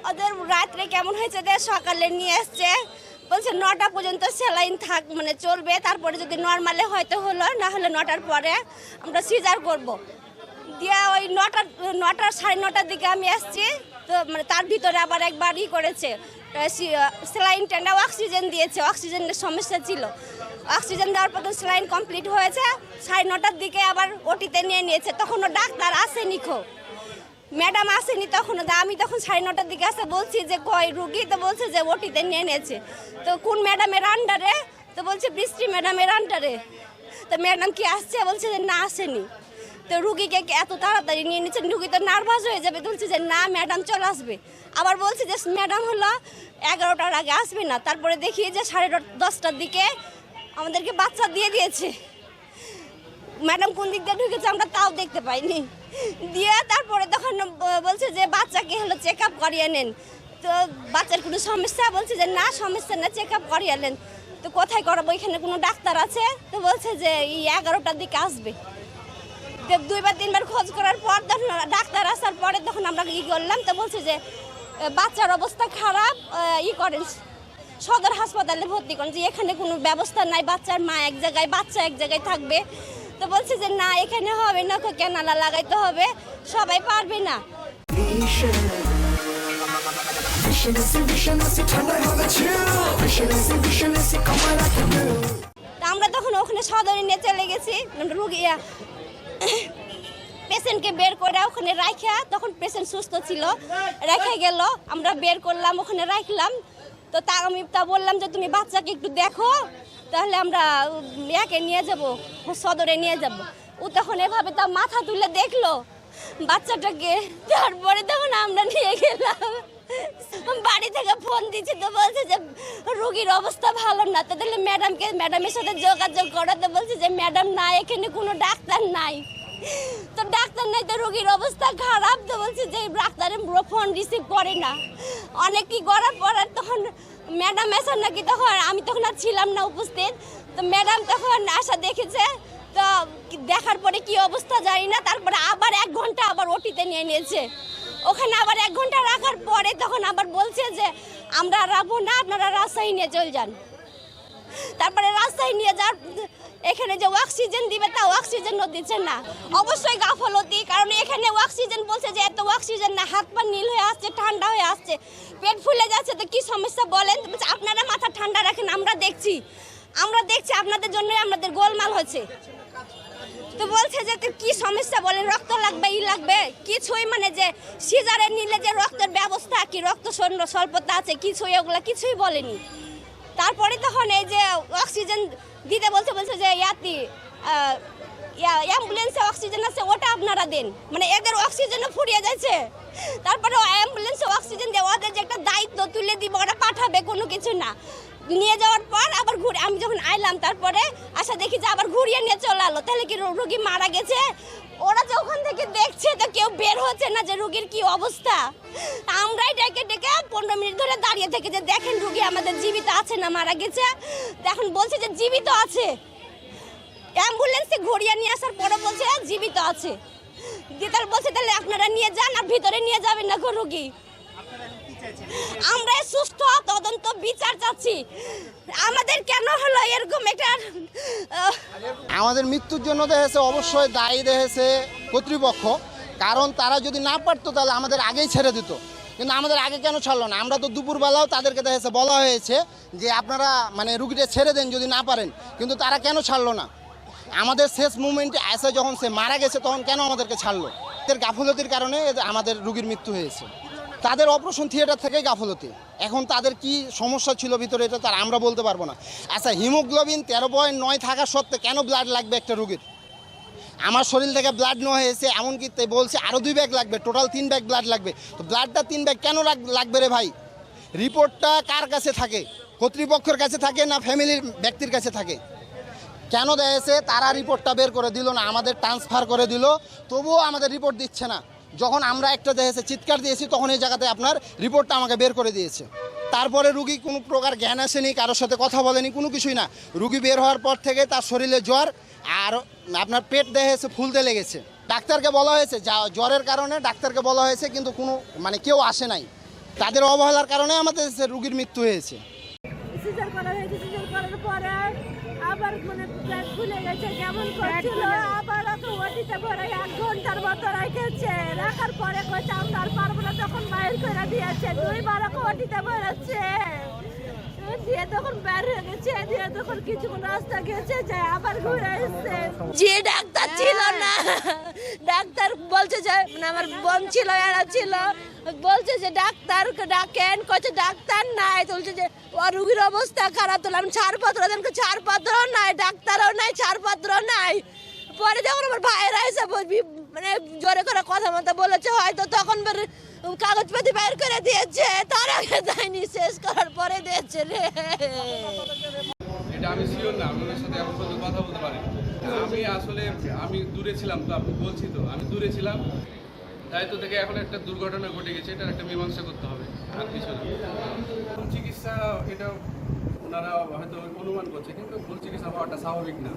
ওদের রাত্রে কেমন হয়েছে যে সকালে নিয়ে এসছে, বলছে 9টা পর্যন্ত স্যালাইন থাক মানে চলবে, তারপরে যদি নর্মালে হয়তো হলো, না হলে 9টার পরে আমরা সিজার করব। দিয়ে ওই 9টা 9:30টার দিকে আমি আসছি, তো মানে তার ভিতরে আবার একবার করেছে স্যালাইন টেন্ডা অক্সিজেন দিয়েছে, অক্সিজেনের সমস্যা ছিল। অক্সিজেন দেওয়ার পর স্যালাইন কমপ্লিট হয়েছে, 9:30টার দিকে আবার ওটিতে নিয়েছে। তখনও ডাক্তার আসেনি, ম্যাডাম আসেনি তখনও। আমি তখন 9:30টার দিকে আসে বলছি যে কই রুগী, তো বলছে যে ওটিতে নিয়েছে। তো কোন ম্যাডামের আন্ডারে, তো বলছে বৃষ্টি ম্যাডামের আন্ডারে। তো ম্যাডাম কি আসছে, বলছে যে না আসেনি। তো রুগীকে এত তাড়াতাড়ি নিয়ে নিচ্ছেন, রুগী তো নার্ভাস হয়ে যাবে, বলছে যে না ম্যাডাম চলে আসবে। আবার বলছে যে ম্যাডাম হলো 11টার আগে আসবে না। তারপরে দেখি যে 10:30টার দিকে আমাদেরকে বাচ্চা দিয়ে দিয়েছে। ম্যাডাম কোন দিক দিয়ে ঢুকেছে আমরা তাও দেখতে পাইনি। দিয়ে তারপরে তখন বলছে যে বাচ্চাকে হলো চেক আপ করিয়ে নেন। তো বাচ্চার কোনো সমস্যা, বলছে যে না সমস্যা না, চেক আপ করিয়ে নেন। তো কোথায় করাবো, এখানে কোনো ডাক্তার আছে? তো বলছে যে এই 11টার দিকে আসবে। 2বার 3বার খোঁজ করার পর তখন ডাক্তার আসার পরে তখন আমরা করলাম। তো বলছে যে বাচ্চার অবস্থা খারাপ, করেন সদর হাসপাতালে ভর্তি করেন, যে এখানে কোনো ব্যবস্থা নাই, বাচ্চার মা এক জায়গায় বাচ্চা এক জায়গায় থাকবে। তো বলছে যে না এখানে হবে না, ক্যানালা লাগাইতে হবে, সবাই পারবে না। আমরা তখন ওখানে সদরে নিয়ে চলে গেছি, রুগী পেশেন্টকে বের করে ওখানে রাখা, তখন পেশেন্ট সুস্থ ছিল, রেখে গেল, আমরা বের করলাম, ওখানে রাখলাম। তো আমি বললাম যে তুমি বাচ্চাকে একটু দেখো, তাহলে আমরা ইয়াকে নিয়ে যাব, সদরে নিয়ে যাব। ও তখন এভাবে তা মাথা তুলে দেখলো বাচ্চাটাকে, তারপরে তখন আমরা নিয়ে গেলাম। বাড়ি থেকে ফোন দিচ্ছি, তো বলছে যে রোগীর অবস্থা ভালো না। তো তাহলে ম্যাডামের সাথে যোগাযোগ করো। তো বলছে যে ম্যাডাম না, এখানে কোনো ডাক্তার নাই। তো ডাক্তার নাই, তো রোগীর অবস্থা খারাপ। তো বলছে যে ডাক্তারের ফোন রিসিভ করে না। অনেক কি করার পর তখন ম্যাডাম এসে নাকি, তখন আমি তখন আর ছিলাম না উপস্থিত। তো ম্যাডাম তখন আসা দেখেছে, তো দেখার পরে কি অবস্থা জানি না। তারপরে আবার 1 ঘন্টা আবার ওটিতে নিয়েছে। ওখানে আবার 1 ঘন্টা রাখার পরে তখন আবার বলছে যে আমরা রাখবো না, আপনারা রাজশাহী নিয়ে চলে যান। তারপরে রাজশাহী নিয়ে যাওয়ার এখানে যে অক্সিজেন দিবে, তা অক্সিজেনও দিচ্ছে না। অবশ্যই গাফলতি, কারণ এখানে অক্সিজেন বলছে যে এত অক্সিজেন না, হাত পা নীল হয়ে আসছে, ঠান্ডা হয়ে আসছে, পেট ফুলে যাচ্ছে। তো কি সমস্যা বলেন? আপনারা মাথা ঠান্ডা রাখেন, আমরা দেখছি আপনাদের জন্যই আমাদের গোলমাল হচ্ছে। তো বলছে যে কি সমস্যা বলেন, রক্ত লাগবে, লাগবে কিছুই, মানে যে সিজারে নিলে যে রক্তের ব্যবস্থা কি, রক্ত স্বল্পতা আছে, কিছুই ওগুলা কিছুই বলেনি। তারপরে তখন এই যে অক্সিজেন দিতে বলছে যে অ্যাম্বুলেন্সে অক্সিজেন আছে, ওটা আপনারা দেন। মানে এদের অক্সিজেনও ফুরিয়ে যাচ্ছে। তারপরে অ্যাম্বুলেন্সে অক্সিজেন দিয়ে ওদের যে একটা দায়িত্ব তুলে দিব, ওরা পাঠাবে, কোনো কিছু না। নিয়ে যাওয়ার পর আবার আমি যখন আইলাম, তারপরে আসা দেখি যে আবার ঘুরিয়ে নিয়ে চলে আলো। তাহলে কি রোগী মারা গেছে? ওরা যে ওখান থেকে দেখছে, তো কেউ বের হচ্ছে না যে রোগীর কি অবস্থা। আমরাই ডেকে 15 মিনিট ধরে দাঁড়িয়ে থেকে যে দেখেন রোগী আমাদের জীবিত আছে না মারা গেছে। এখন বলছে যে জীবিত আছে, অ্যাম্বুলেন্সে ঘুরিয়ে নিয়ে আসার পরে বলছে জীবিত আছে। তাহলে বলছে তাহলে আপনারা নিয়ে যান, আর ভিতরে নিয়ে যাবেন না রোগী। আমরা সুস্থ তদন্ত বিচার চাচ্ছি। আমাদের কেন হলো এরকম একটা? আমাদের মৃত্যুর জন্য দেখেছে অবশ্যই দায়ী দেখেছে কর্তৃপক্ষ, কারণ তারা যদি না পারতো তাহলে আমাদের আগেই ছেড়ে দিত। কিন্তু আমাদের আগে কেন ছাড়লো না? আমরা তো দুপুরবেলাও তাদেরকে দেখেছে বলা হয়েছে যে আপনারা মানে রুগীটা ছেড়ে দেন যদি না পারেন, কিন্তু তারা কেন ছাড়লো না? আমাদের শেষ মুভমেন্টে এসে যখন সে মারা গেছে তখন কেন আমাদেরকে ছাড়লো? এর গাফলতির কারণে আমাদের রুগীর মৃত্যু হয়েছে। তাদের অপারেশন থিয়েটার থেকেই গাফলতি। এখন তাদের কি সমস্যা ছিল ভিতরে, এটা তার আমরা বলতে পারবো না। আচ্ছা, হিমোগ্লোবিন 13.9 থাকা সত্ত্বে কেন ব্লাড লাগবে একটা রুগীর? আমার শরীর থেকে ব্লাড নেওয়া হয়েছে, এমনকি বলছে আরও 2 ব্যাগ লাগবে, টোটাল 3 ব্যাগ ব্লাড লাগবে। তো ব্লাডটা 3 ব্যাগ কেন লাগবে রে ভাই? রিপোর্টটা কার কাছে থাকে? কর্তৃপক্ষের কাছে থাকে না ফ্যামিলির ব্যক্তির কাছে থাকে? কেন দেখেছে তারা রিপোর্টটা বের করে দিল না, আমাদের ট্রান্সফার করে দিল, তবুও আমাদের রিপোর্ট দিচ্ছে না। যখন আমরা একটা দেখেছে চিৎকার দিয়েছি, তখন এই জায়গাতে আপনার রিপোর্টটা আমাকে বের করে দিয়েছে। তারপরে রুগী কোনো প্রকার জ্ঞান আসেনি, কারোর সাথে কথা বলেনি, কোনো কিছুই না। রুগী বের হওয়ার পর থেকে তার শরীরে জ্বর আর আপনার পেট দেখেছে ফুলতে লেগেছে। ডাক্তারকে বলা হয়েছে জ্বরের কারণে, ডাক্তারকে বলা হয়েছে, কিন্তু কোনো মানে কেউ আসে নাই। তাদের অবহেলার কারণে আমাদের দেশে রোগীর মৃত্যু হয়েছে। সিজার করা হয়েছে, সিজার করার পরে আবার মানে পেট ফুলে গেছে, কেমন করছিল, আবার ওকে ওটিতে ভরে 1 ঘন্টার মতো রেখেছে। রাখার পরে কইছে আমরা আর পারবো না, তখন বাইর করে দিয়েছে। 2 বার ওকে ওটিতে ভরেছে, দিয়ে তখন বের হয়ে গেছে, দিয়ে তখন কিছুক্ষণ রাস্তা গেছে, যায় আবার ঘুরে এসছে। যে ডাক্তার ছিল না, ডাক্তার বলছে যে মানে আমার বোন ছিল, এরা ছিল, বলছে যে ডাক্তারকে ডাকেন, কইছে ডাক্তার নাই, বলছে যে ও রুগীর অবস্থা খারাপ, তো আমি ছাড়পত্র দেন, ছাড়পত্র নাই, ডাক্তারও নাই, ছাড়পত্র নাই। পরে যখন আমার ভাইয়েরা এসে মানে জোরে করে কথা মতো বলেছে হয়তো, তখন কাগজপাতি বাইর করে দিয়েছে, তার আগে দেয়নি, শেষ করার পরে দিয়েছে রে। এটা আমি শিওর না, আমি ওর সাথে এখন পর্যন্ত কথা বলতে পারি। আমি দূরে ছিলাম, তো আপনি বলছি তো আমি দূরে ছিলাম, দায়িত্ব থেকে এখন একটা দুর্ঘটনা ঘটে গেছে, এটার একটা মীমাংসা করতে হবে, আর কিছু না। ভুল চিকিৎসা এটা ওনারা হয়তো অনুমান করছে, কিন্তু ভুল চিকিৎসা হওয়াটা স্বাভাবিক না।